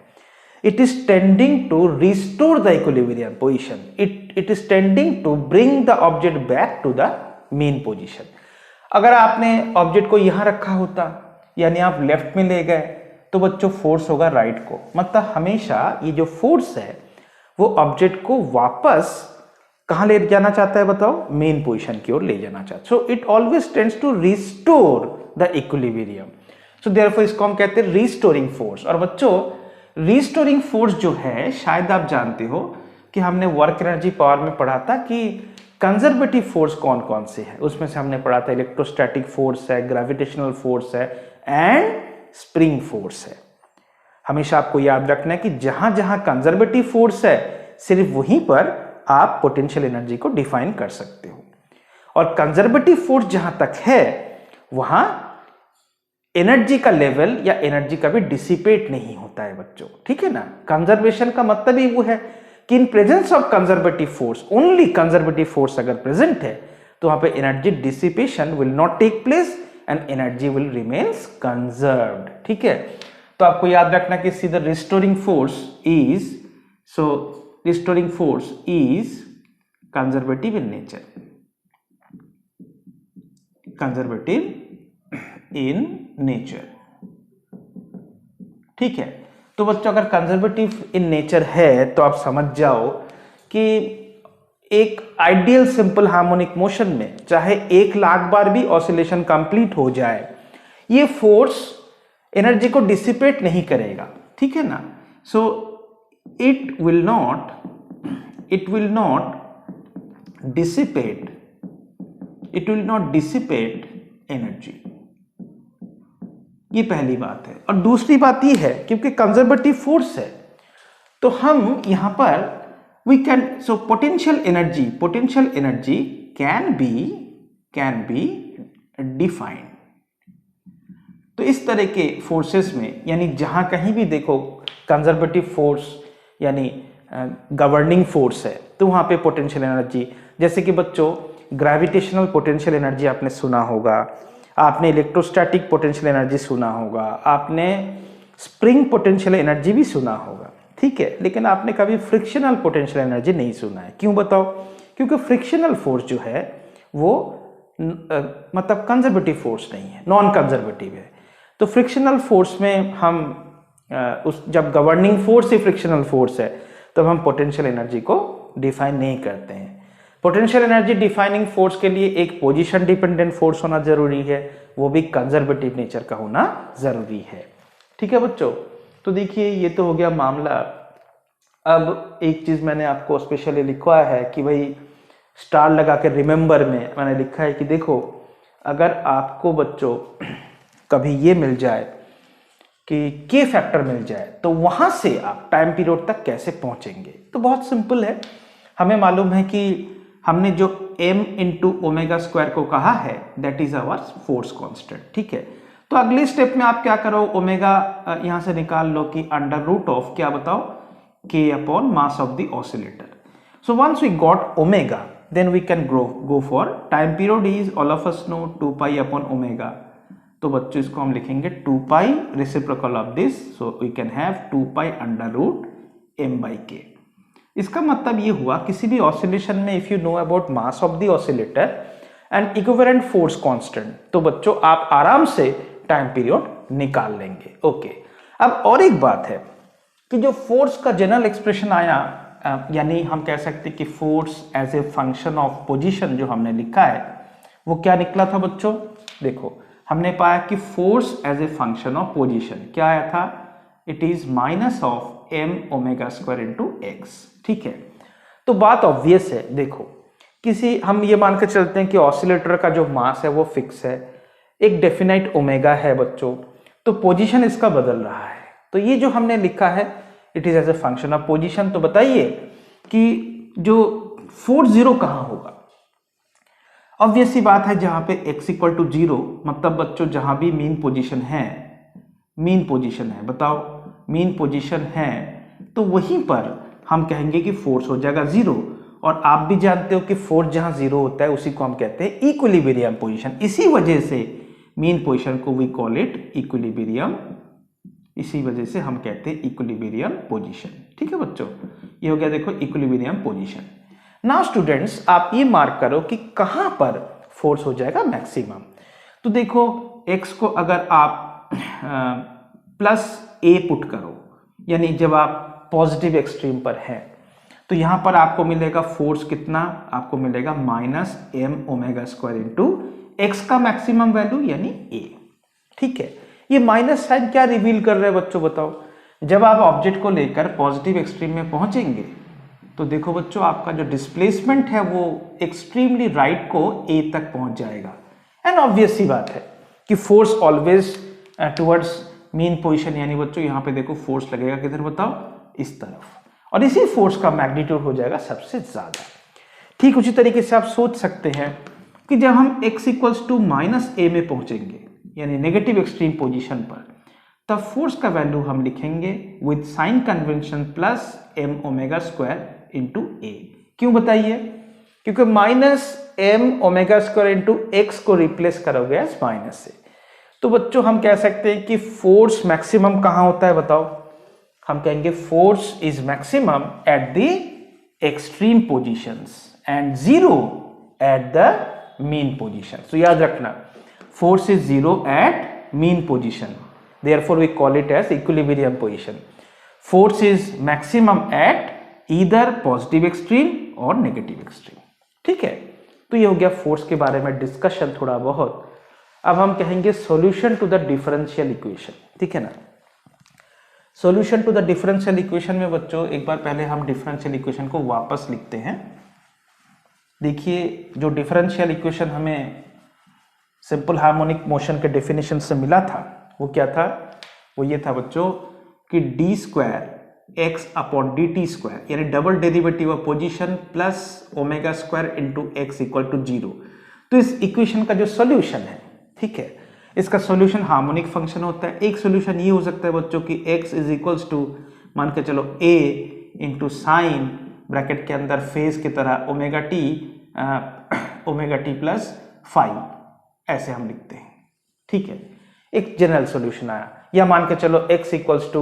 Speaker 1: It is tending to restore the equilibrium position, it is tending to bring the object back to the mean position. अगर आपने ऑब्जेक्ट को यहां रखा होता यानी आप लेफ्ट में ले गए तो बच्चों फोर्स होगा राइट को, मतलब हमेशा ये जो फोर्स है वो ऑब्जेक्ट को वापस कहां ले जाना चाहता है बताओ? मेन पोजीशन की ओर ले जाना चाहता है। So it always tends to restore the equilibrium, so therefore इसको हम कहते हैं रिस्टोरिंग फोर्स। और बच्चों रिस्टोरिंग फोर्स जो है शायद आप जानते हो कि हमने वर्क एनर्जी पावर में पढ़ा था कि कंजर्वेटिव फोर्स कौन कौन से है। उसमें से हमने पढ़ा था इलेक्ट्रोस्टैटिक फोर्स है, ग्रेविटेशनल फोर्स है एंड स्प्रिंग फोर्स है। हमेशा आपको याद रखना है कि जहां जहां कंजर्वेटिव फोर्स है सिर्फ वहीं पर आप पोटेंशियल एनर्जी को डिफाइन कर सकते हो, और कंजर्वेटिव फोर्स जहां तक है वहां एनर्जी का लेवल या एनर्जी का भी डिसिपेट नहीं होता है बच्चों, ठीक है ना। कंजर्वेशन का मतलब ही वो है कि in presence of conservative force, only conservative force अगर प्रेजेंट है तो वहां पे energy dissipation will not take place and energy will remains conserved, ठीक है। तो आपको याद रखना कि सीधा restoring force is, so restoring force is conservative in nature, conservative in nature, ठीक है। तो बच्चों अगर कंजर्वेटिव इन नेचर है तो आप समझ जाओ कि एक आइडियल सिंपल हार्मोनिक मोशन में चाहे 1,00,000 बार भी ऑसिलेशन कंप्लीट हो जाए ये फोर्स एनर्जी को डिसिपेट नहीं करेगा, ठीक है ना। So it will not dissipate energy, ये पहली बात है। और दूसरी बात ये है क्योंकि कंजर्वेटिव फोर्स है तो हम यहां पर we can, so potential energy can be defined. तो इस तरह के फोर्सेस में यानी जहां कहीं भी देखो कंजर्वेटिव फोर्स यानी गवर्निंग फोर्स है तो वहां पे पोटेंशियल एनर्जी, जैसे कि बच्चों ग्रेविटेशनल पोटेंशियल एनर्जी आपने सुना होगा, आपने इलेक्ट्रोस्टैटिक पोटेंशियल एनर्जी सुना होगा, आपने स्प्रिंग पोटेंशियल एनर्जी भी सुना होगा, ठीक है। लेकिन आपने कभी फ्रिक्शनल पोटेंशियल एनर्जी नहीं सुना है। क्यों बताओ? क्योंकि फ्रिक्शनल फोर्स जो है वो मतलब कंजर्वेटिव फोर्स नहीं है, नॉन कंजर्वेटिव है। तो फ्रिक्शनल फोर्स में हम जब गवर्निंग फोर्स ही फ्रिक्शनल फोर्स है तब हम पोटेंशियल एनर्जी को डिफाइन नहीं करते हैं। पोटेंशियल एनर्जी डिफाइनिंग फोर्स के लिए एक पोजीशन डिपेंडेंट फोर्स होना जरूरी है, वो भी कंजर्वेटिव नेचर का होना जरूरी है, ठीक है बच्चों। तो देखिए ये तो हो गया मामला। अब एक चीज मैंने आपको स्पेशली लिखवा है कि भाई स्टार लगा के रिमेंबर में मैंने लिखा है कि देखो अगर आपको बच्चों कभी ये मिल जाए कि के फैक्टर मिल जाए तो वहां से आप टाइम पीरियड तक कैसे पहुंचेंगे। तो बहुत सिंपल है, हमें मालूम है कि हमने जो m इंटू ओमेगा स्क्वायर को कहा है that is our force constant, ठीक है। तो अगले स्टेप में आप क्या करो, ओमेगा यहां से निकाल लो कि अंडर रूट ऑफ क्या बताओ k upon mass of the oscillator. So once we got omega then we can go for time period is all of us know 2 pi upon omega. तो बच्चों इसको हम लिखेंगे 2 पाई reciprocal of this, so we can have 2 pi under root m by k। इसका मतलब ये हुआ किसी भी ऑसिलेशन में if you know about mass of the oscillator and equivalent force constant तो बच्चों आप आराम से टाइम पीरियड निकाल लेंगे, ओके। अब और एक बात है कि जो फोर्स का जनरल एक्सप्रेशन आया यानी हम कह सकते हैं कि force as a function of position जो हमने लिखा है वो क्या निकला था बच्चों। देखो हमने पाया कि force as a function of position क्या आया था, it is minus of m omega square into x. ठीक है, तो बात ऑब्वियस है। देखो किसी हम ये मान के चलते हैं कि ऑसिलेटर का जो मास है वो फिक्स है, एक डेफिनाइट ओमेगा है बच्चों, तो पोजीशन इसका बदल रहा है। तो ये जो हमने लिखा है it is as a function of position. तो बताइए कि जो फोर्स जीरो कहां होगा। ऑब्वियस सी बात है जहां पे x इक्वल टू 0, मतलब बच्चों जहां भी मीन पोजीशन है, मीन पोजीशन है, बताओ मीन पोजीशन है, तो वहीं पर हम कहेंगे कि फोर्स हो जाएगा जीरो। और आप भी जानते हो कि फोर्स जहां जीरो होता है उसी को हम कहते हैं इक्विलिब्रियम पोजीशन। इसी वजह से मीन पोजीशन को वी कॉल इट इक्विलिब्रियम, इसी वजह से हम कहते हैं इक्विलिब्रियम पोजीशन। ठीक है बच्चों, ये हो गया देखो इक्विलिब्रियम पोजीशन। नाउ स्टूडेंट्स आप ये मार्क करो कि कहां पर फोर्स हो जाएगा मैक्सिमम। तो देखो x को अगर आप प्लस a पुट करो, यानी जब आप पॉजिटिव एक्सट्रीम पर है, तो यहां पर आपको मिलेगा फोर्स कितना, आपको मिलेगा minus m omega square into x का मैक्सिमम वैल्यू यानी a। ठीक है, ये माइनस साइन क्या रिवील कर रहे हैं बच्चों बताओ। जब आप ऑब्जेक्ट को लेकर पॉजिटिव एक्सट्रीम में पहुंचेंगे तो देखो बच्चों आपका जो डिस्प्लेसमेंट है वो एक्सट्रीमली राइट को a तक पहुंच जाएगा। एंड ऑब्वियस सी बात है कि force always towards mean position, यानी बच्चों यहाँ पे देखो फोर्स लगेगा किधर बताओ, इस तरफ, और इसी फोर्स का मैग्नीट्यूड हो जाएगा सबसे ज्यादा। ठीक उसी तरीके से आप सोच सकते हैं कि जब हम x इक्वल्स टू माइनस ए में पहुंचेंगे यानी नेगेटिव एक्सट्रीम पोजीशन पर, तब फोर्स का वैल्यू हम लिखेंगे with sign convention plus m omega square into A. क्यों बताइए, क्योंकि minus m omega square into X को रिप्लेस करोगे एज माइनस से। तो बच्चों हम कह सकते हैं कि फोर्स मैक्सिमम कहां होता है बताओ, हम कहेंगे force is maximum at the extreme positions and zero at the mean position. तो याद रखना force is zero at mean position, therefore we call it as equilibrium position. Force is maximum at either positive extreme और negative extreme। ठीक है, तो ये हो गया फोर्स के बारे में डिस्कशन थोड़ा बहुत। अब हम कहेंगे solution to the differential equation. ठीक है ना, solution to the differential equation में बच्चों एक बार पहले हम डिफरेंशियल इक्वेशन को वापस लिखते हैं। देखिए जो डिफरेंशियल इक्वेशन हमें सिंपल हार्मोनिक मोशन के डेफिनेशन से मिला था वो क्या था, वो ये था बच्चों कि D square X upon D T square यानी double derivative of position plus omega square into X equal to 0। तो इस इक्वेशन का जो सॉल्यूशन है, ठीक है, इसका सॉल्यूशन हार्मोनिक फंक्शन होता है। एक सॉल्यूशन ये हो सकता है बच्चों कि x इज इक्वल्स टू मान के चलो a इंटू साइन ब्रैकेट के अंदर फेज की तरह ओमेगा टी प्लस फाइव, ऐसे हम लिखते हैं। ठीक है, एक जनरल सॉल्यूशन आया। या मान के चलो x equals to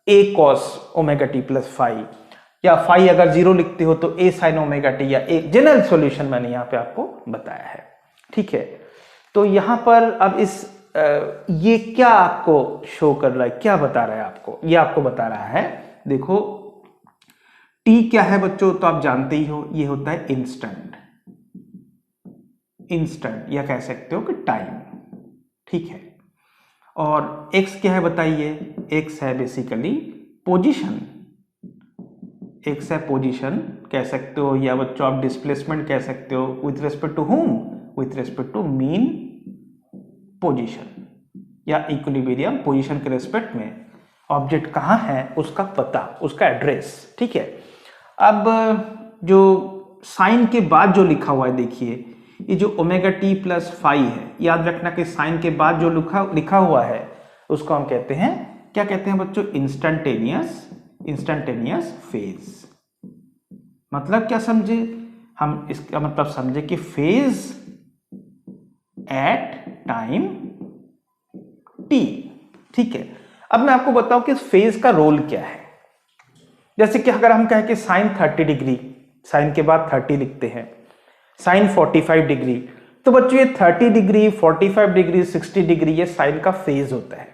Speaker 1: a cos omega t plus five, या फाइव अगर 0 लिखते हो तो a साइन ओमेगा टी, या एक जनरल सॉल्यूशन मैंने यहाँ पे आपको बताया है। ठीक है, तो यहाँ पर अब इस ये क्या आपको शो कर रहा है, क्या बता रहा है आपको, ये आपको बता रहा है, देखो t क्या है बच्चों, तो आप जानते ही हो ये होता है इंस्टेंट, या कह सकते हो कि टाइम। ठीक है, और x क्या है बताइए, x है बेसिकली पोजीशन, x है पोजीशन कह सकते हो, या बच्चों आप डिस्प्लेसमेंट कह सकते हो। With respect to whom, with respect to mean position या इक्विलिब्रियम पोजीशन के रेस्पेक्ट में ऑब्जेक्ट कहाँ है उसका पता, उसका एड्रेस। ठीक है, अब जो साइन के बाद जो लिखा हुआ है, देखिए ये जो ओमेगा टी प्लस फाइव है, याद रखना कि साइन के बाद जो लिखा हुआ है उसको हम कहते हैं, क्या कहते हैं बच्चों, इंस्टेंटेनियस फेज। मतलब क्या समझे हम, इसका मतलब समझे कि फेज एट टाइम टी। ठीक है, अब मैं आपको बताऊं कि फेज का रोल क्या है। जैसे कि अगर हम कहें कि साइन 30 डिग्री, साइन के बाद 30 लिखते हैं, साइन 45 डिग्री, तो बच्चों ये 30 डिग्री 45 डिग्री 60 डिग्री ये साइन का फेज होता है,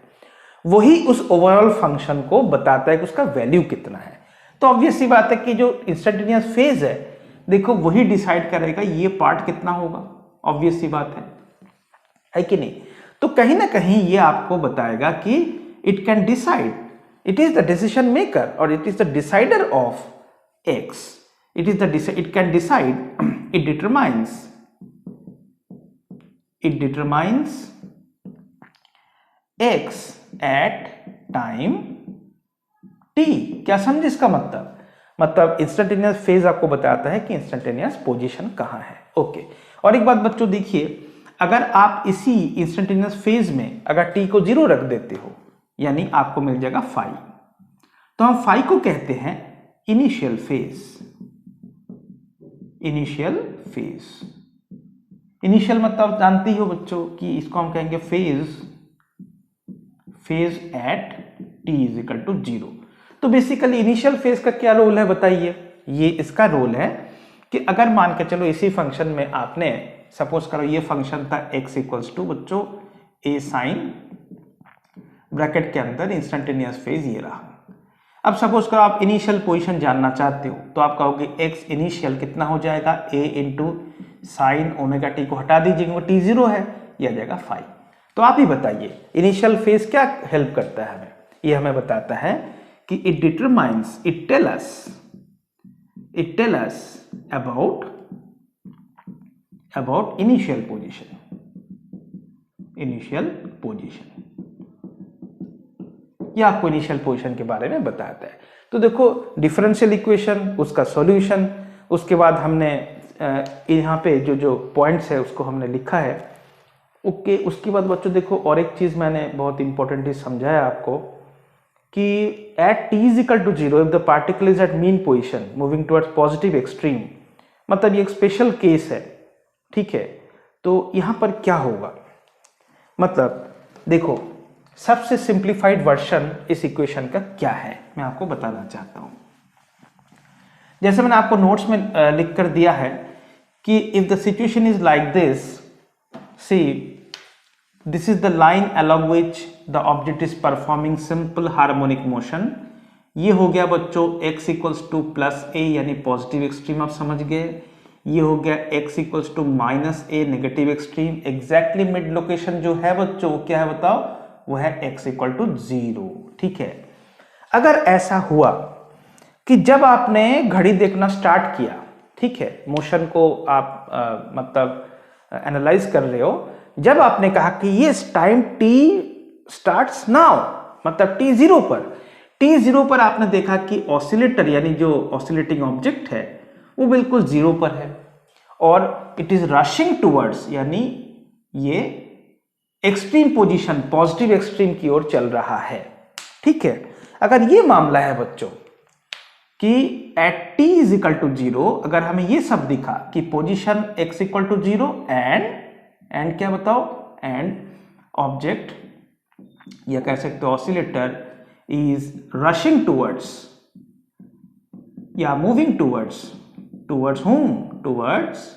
Speaker 1: वही उस ओवरऑल फंक्शन को बताता है कि उसका वैल्यू कितना है। तो ऑब्वियस सी बात है कि जो इंस्टेंटेनियस फेज है, देखो वही डिसाइड करेगा ये पार्ट कितना होगा, ऑब्वियस सी बात है। है कि नहीं। तो कहीं ना कहीं ये आपको बताएगा कि it can decide, it is the decision maker और it is the decider of X, it can decide, it determines x at time t। क्या समझे इसका मतलब इंस्टेंटेनियस फेज आपको बताता है कि इंस्टेंटेनियस पोजीशन कहां है। ओके, और एक बात बच्चों देखिए, अगर आप इसी इंस्टेंटेनियस फेज में अगर t को 0 रख देते हो यानी आपको मिल जाएगा फाई, तो हम फाई को कहते हैं इनिशियल फेज। इनिशियल मतलब जानते ही हो बच्चों कि इसको हम कहेंगे phase at t is equal to 0। तो बेसिकली इनिशियल फेज का क्या रोल है बताइए। ये इसका रोल है कि अगर मान के चलो इसी फंक्शन में आपने सपोज करो ये फंक्शन था x इक्वल्स टू बच्चों a साइन ब्रैकेट के अंदर इंस्टेंटेनियस फेज ये रहा। अब सपोज करो आप इनिशियल पोजीशन जानना चाहते हो तो आप कहोगे x इनिशियल कितना हो जाएगा a into sine omega T को हटा दीजिए वो t 0 है, यह आ जाएगा फाई। तो आप ही बताइए इनिशियल फेज क्या हेल्प करता है हमें। ये हमें बताता है कि it determines, it tell us about initial position. यह आपको इनिशियल पोजीशन के बारे में बताता है। तो देखो डिफरेंशियल इक्वेशन, उसका सॉल्यूशन, उसके बाद हमने यहाँ पे जो पॉइंट्स है उसको हमने लिखा है। ओके, उसके बाद बच्चों देखो और एक चीज मैंने बहुत इंपॉर्टेंटली समझाया आपको कि at t is equal to 0 if the particle is at mean position moving towards positive extreme, मतलब ये एक स्पेशल केस है, ठीक है। तो यहाँ पर क्या होगा, मतलब देखो सबसे सिंप्लीफाइड वर्जन इस इक्वेशन का क्या है मैं आपको बताना चाहता हूं। जैसे मैंने आपको नोट्स में लिख कर दिया है कि if the situation is like this, C this is the line along which the object is performing simple harmonic motion। ये हो गया बच्चों x इक्वल्स टू प्लस ए यानी पॉजिटिव एक्सट्रीम, आप समझ गए। ये हो गया x equals to minus a negative extreme. Exactly mid location जो है बच्चों क्या है बताओ, वो है x इक्वल टू 0, ठीक है। अगर ऐसा हुआ कि जब आपने घड़ी देखना स्टार्ट किया, ठीक है, मोशन को आप मतलब एनालाइज कर रहे हो, जब आपने कहा कि ये टाइम t स्टार्ट्स नाउ, मतलब t 0 पर आपने देखा कि ऑसिलेटर यानी जो ऑसिलेटिंग ऑब्जेक्ट है वो बिल्कुल 0 पर है और इट इज रशिंग टुवर्ड्स यानी ये एक्सट्रीम पोजीशन पॉजिटिव एक्सट्रीम की ओर चल रहा है, ठीक है। अगर ये मामला है बच्चों कि at t is equal to 0, अगर हमें ये सब दिखा कि position x equal to 0 and क्या बताओ, एंड ऑब्जेक्ट या कह सकते हो ऑसिलेटर इज रशिंग टुवर्ड्स या moving towards whom, towards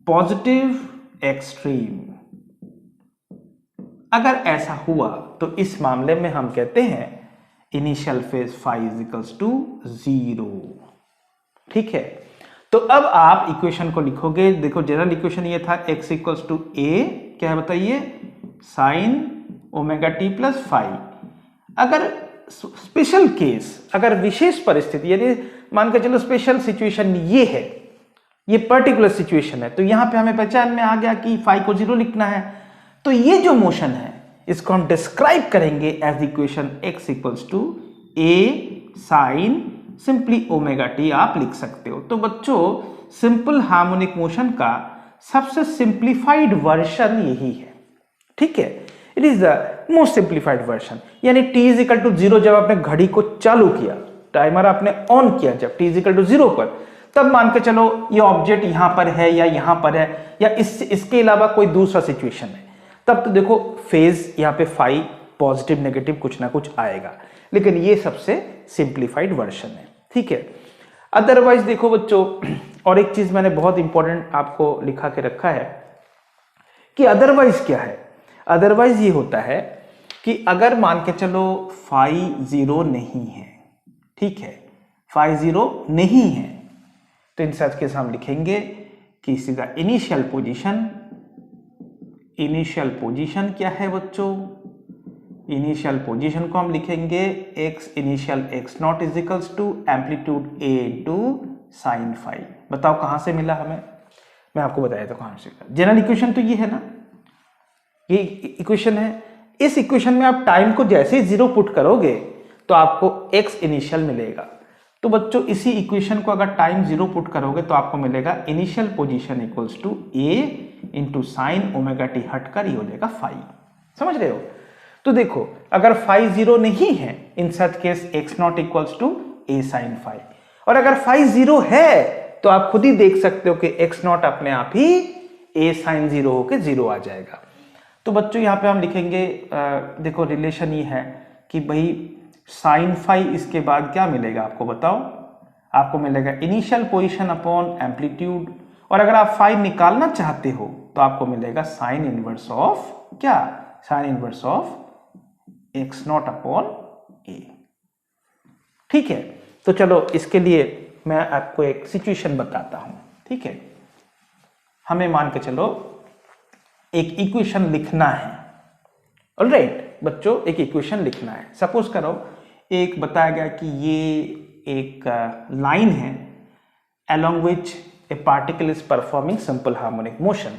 Speaker 1: positive extreme. अगर ऐसा हुआ तो इस मामले में हम कहते हैं initial phase phi is equals to 0, ठीक है। तो अब आप इक्वेशन को लिखोगे, देखो जनरल इक्वेशन ये था x इक्वल्स टू ए, क्या है बताइए, sine omega t plus phi. अगर स्पेशल केस, अगर विशेष परिस्थिति यानी मान के चलो स्पेशल सिचुएशन ये है, ये पर्टिकुलर सिचुएशन है, तो यहां पे हमें पहचान में आ गया कि फाई को 0 लिखना है। तो ये जो मोशन है इसको हम डिस्क्राइब करेंगे as equation x equals to a sine simply omega t आप लिख सकते हो। तो बच्चों सिंपल हार्मोनिक मोशन का सबसे सिंप्लीफाइड वर्जन यही है, ठीक है। It is the most simplified version, यानी t इज इक्वल टू 0 जब आपने घड़ी को चालू किया, टाइमर आपने ऑन किया जब t इज इक्वल टू 0 पर, तब मान के चलो ये ऑब्जेक्ट यहां पर है या यहां पर है या इसके अलावा कोई दूसरा सिचुएशन है, तब तो देखो फेज यहाँ पे फाई पॉजिटिव नेगेटिव कुछ ना कुछ आएगा, लेकिन ये सबसे सिंप्लीफाइड वर्जन है, ठीक है। अदरवाइज देखो बच्चों और एक चीज मैंने बहुत इंपॉर्टेंट आपको लिखा के रखा है कि अदरवाइज क्या है। अदरवाइज ये होता है कि अगर मान के चलो फाई 0 नहीं है, ठीक है, फाई 0 नहीं है, तो इन सच केस हम लिखेंगे कि इसी का इनिशियल पोजीशन इनिशियल पोजीशन क्या है बच्चों? इनिशियल पोजीशन को हम लिखेंगे x initial x not is equals to amplitude a into sine phi. बताओ कहां से मिला हमें? मैं आपको बताया था कहां से। जनरल इक्वेशन तो ये है ना, ये इक्वेशन है। इस इक्वेशन में आप टाइम को जैसे ही 0 पुट करोगे तो आपको x इनिशियल मिलेगा। तो बच्चों इसी इक्वेशन को अगर टाइम 0 पुट करोगे तो आपको मिलेगा initial position equals to a into sine omega t, हटकर ये हो जाएगा फाई। समझ रहे हो? तो देखो अगर फाई 0 नहीं है, in such case x not equals to a sine phi, और अगर फाई 0 है तो आप खुद ही देख सकते हो कि x नॉट अपने आप ही a साइन 0 होके 0 आ जाएगा। तो बच्चों यहाँ पे हम लिखेंगे देखो रिलेशन ये है कि भाई साइन फाई इसके बाद क्या मिलेगा आपको बताओ? आपको मिलेगा इनिशियल पोजीशन अपॉन एम्पलीट्यूड, और अगर आप फाई निकालना चाहते हो तो आपको मिलेगा साइन इनवर्स ऑफ क्या? Sine inverse of X not upon A. ठीक है, तो चलो इसके लिए मैं आपको एक सिचुएशन बताता हूं। ठीक है, हमें मान के चलो एक इक्वेशन लिखना है। ऑलराइट बच्चों, एक इक्वेशन लिखना है। सपोज करो एक बताया गया कि ये एक लाइन है along which a particle is performing simple harmonic motion।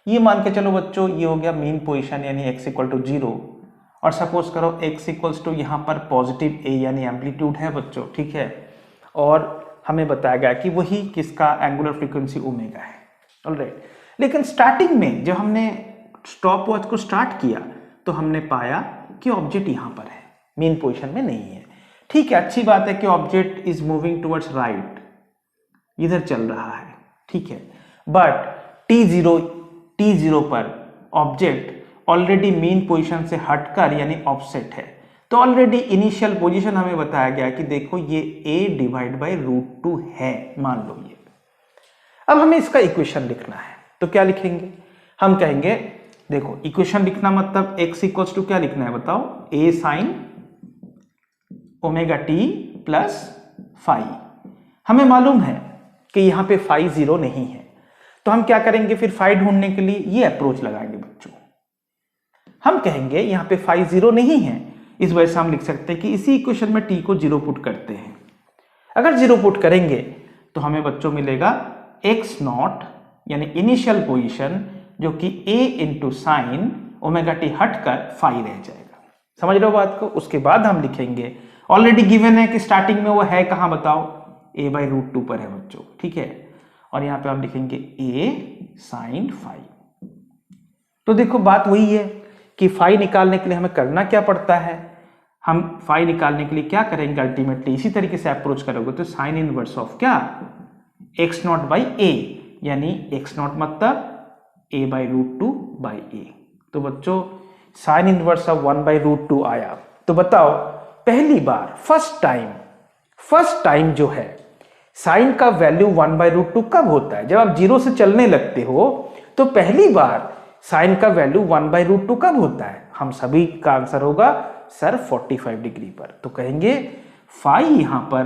Speaker 1: ये मान के चलो बच्चों ये हो गया मीन पोजीशन यानी x इक्वल टू 0, और सपोज करो x इक्वल्स टू यहाँ पर पॉजिटिव a यानी एम्पलीट्यूड है बच्चों। ठीक है, और हमें बताया गया कि वही किसका एंगुलर फ्रीक्वेंसी ओमेगा है। ऑलराइट, लेकिन स्टार्टिंग में जब हमने स्टॉप वॉच को स्टार्ट किया तो हमने पाया कि ऑब्जेक्ट यहाँ पर है, मेन पोजीशन में नहीं है। ठीक है, अच्छी बात है कि object is moving towards right, इधर चल रहा है। ठीक है, बट t0 पर ऑब्जेक्ट ऑलरेडी मेन पोजीशन से हटकर यानी ऑफसेट है। तो ऑलरेडी इनिशियल पोजीशन हमें बताया गया कि देखो ये a डिवाइड बाई रूट 2 है, मान लो ये। अब हमें इसका इक्वेशन लिखना है, तो क्या लिखेंगे? हम कहेंगे देखो इक्वेशन लिखना मतलब x इक्वल्स टू क्या लिखना है बताओ? a sine omega t plus phi. हमें मालूम है कि यहाँ पे फाई 0 नहीं है, तो हम क्या करेंगे फिर फाई ढूंढने के लिए ये अप्रोच लगाएंगे बच्चों। हम कहेंगे यहाँ पे फाई 0 नहीं है, इस वजह से हम लिख सकते हैं कि इसी इक्वेशन में t को 0 पुट करते हैं। अगर 0 पुट करेंगे तो हमें बच्चों मिलेगा x नॉट यानी इनिशियल पोजीशन जो कि a into sine omega t हटकर फाई रह जाएगा। समझ रहे हो बात को? उसके बाद हम लिखेंगे ऑलरेडी गिवन है कि स्टार्टिंग में वो है कहां बताओ? a बाई रूट 2 पर है बच्चों। ठीक है, और यहां पे हम लिखेंगे a साइन फाई। तो देखो बात वही है कि फाई निकालने के लिए हमें करना क्या पड़ता है? हम फाई निकालने के लिए क्या करेंगे? अल्टीमेटली इसी तरीके से अप्रोच करोगे तो साइन इनवर्स ऑफ क्या? एक्स नॉट बाई ए, यानी एक्स नॉट मतलब a by root 2 by a. तो बच्चों sine inverse of 1 by root 2 आया। तो बताओ पहली बार फर्स्ट टाइम जो है साइन का वैल्यू 1 बाई रूट 2 कब होता है? जब आप 0 से चलने लगते हो तो पहली बार साइन का वैल्यू 1 बाई रूट 2 कब होता है? हम सभी का आंसर होगा सर 45 डिग्री पर। तो कहेंगे फाई यहां पर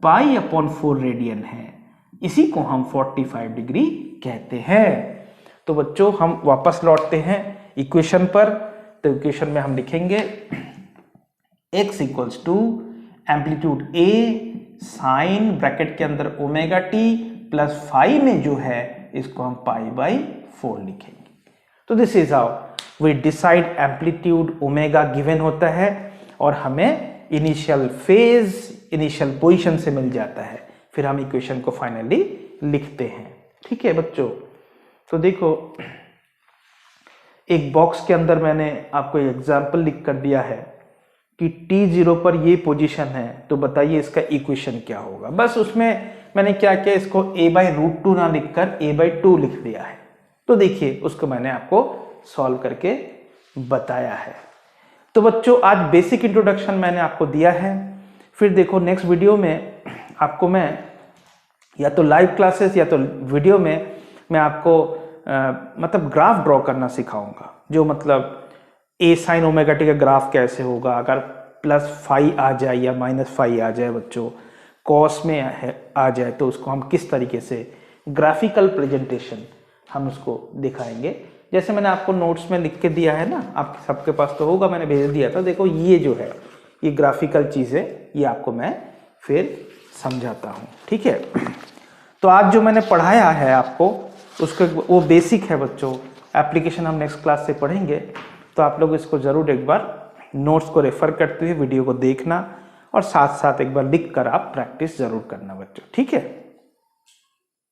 Speaker 1: पाई अपॉन 4 रेडियन है, इसी को हम 45 डिग्री कहते हैं। तो बच्चों हम वापस लौटते हैं इक्वेशन पर। तो इक्वेशन में हम लिखेंगे x equals to amplitude a sine bracket के अंदर ओमेगा टी प्लस फाई में जो है इसको हम पाई बाई 4 लिखेंगे। तो this is how we decide amplitude omega given होता है और हमें इनिशियल फेज इनिशियल पोजीशन से मिल जाता है, फिर हम इक्वेशन को फाइनली लिखते हैं। ठीक है बच्चों, तो देखो एक बॉक्स के अंदर मैंने आपको एक एग्जाम्पल लिख कर दिया है कि t0 पर ये पोजीशन है, तो बताइए इसका इक्वेशन क्या होगा। बस उसमें मैंने क्या किया, इसको a बाई रूट 2 ना लिखकर a बाई 2 लिख दिया है। तो देखिए उसको मैंने आपको सॉल्व करके बताया है। तो बच्चों आज बेसिक इंट्रोडक्शन मैंने आपको दिया है, फिर देखो नेक्स्ट वीडियो में आपको मैं या तो लाइव क्लासेस या तो वीडियो में मैं आपको मतलब ग्राफ ड्रॉ करना सिखाऊंगा, जो मतलब a साइन ओमेगा टी का ग्राफ कैसे होगा, अगर प्लस फाई आ जाए या माइनस फाई आ जाए बच्चों, कॉस में आ जाए तो उसको हम किस तरीके से ग्राफिकल प्रेजेंटेशन हम उसको दिखाएंगे। जैसे मैंने आपको नोट्स में लिख के दिया है ना, आप सबके पास तो होगा, मैंने भेज दिया था। देखो ये जो है ये ग्राफिकल चीज़ें, ये आपको मैं फिर समझाता हूँ, ठीक है। तो आज जो मैंने पढ़ाया है आपको उसके वो बेसिक है बच्चों, एप्लीकेशन हम नेक्स्ट क्लास से पढ़ेंगे। तो आप लोग इसको ज़रूर एक बार नोट्स को रेफर करते हुए वीडियो को देखना और साथ साथ एक बार लिख कर आप प्रैक्टिस ज़रूर करना बच्चों, ठीक है।